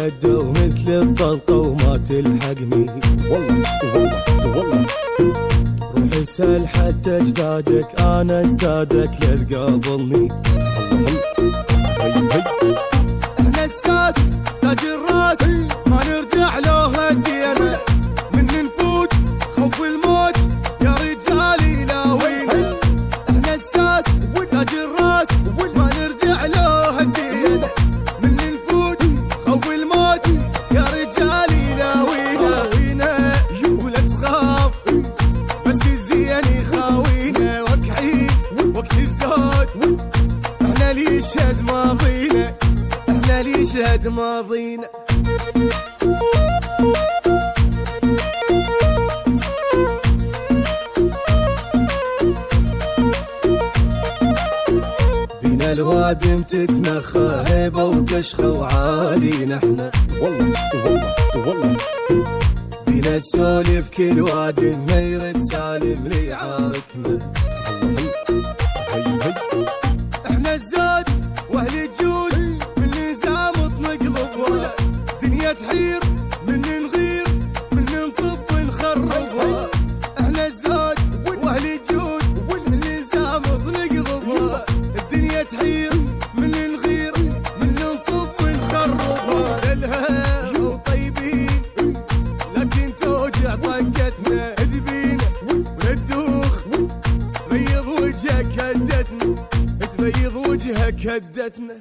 بالهدة ومثل الطلقة وما تلحقني. والله روح اسأل حتى اجدادك، انا اجدادك لا تقابلني. احنا الساس تاج الراس ما نرجع له هدينا، من نفوت خوف الموت يا رجالي لاوينا. احنا الساس تاج الراس ما نرجع له هدينا، من نفوت خوف الموت يا رجالي لاوينا. ولا تخاف بس الزين يخاوينا، وقحين وقت الزود احنا اللي يشهد ماضينا، احنا اللي يشهد ماضينا. بينا الوادم تتنخى هيبة وكشخة وعالينا احنا. والله بينا تسولف كل وادم ما يرد سالم لي عاركنا. احنا الزاد واهل الجود من نزام نقلب، ولا دنيا تحير من نغير من نطب نخرب. احنا الزاد واهل الجود من نزام نقلب، الدنيا تحير من نغير من نطب نخرب. لها وطيبين لكن توجع طقتنا، هدبين وندوخ بيض وجهك هدتنا، تبيض وجهك هدتنا.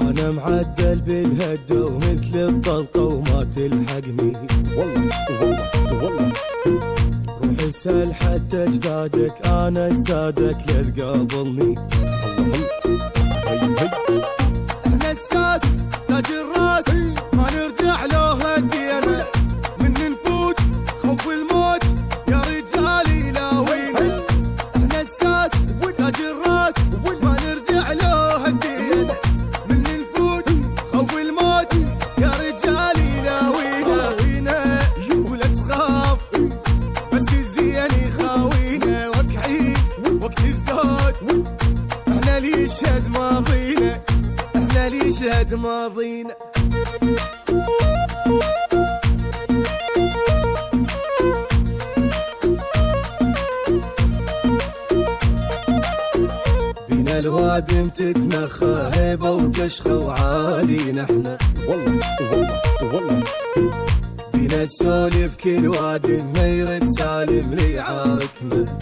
انا معدل بالهدة ومثل الطلقة وما تلحقني. والله روح اسأل حتى اجدادك، انا اجدادك لا تقابلني. احنا الساس تاج الراس ما نرجع له هدينا، من نفوت خوف الموت يا رجالي لاوينا. احنا الساس تاج الراس ما نرجع له هدينا، من نفوت خوف الموت يا رجالي لاوينا. ولا تخاف بس الزين يخاوينا، وقحين وقت الزود احنا اللي يشهد ماضينا، احنا اللي يشهد ماضينا. بينا الوادم تتنخى هيبة وكشخة وعالينا احنا. والله بينا تسولف كل وادم ما يرد سالم لي عاركنا.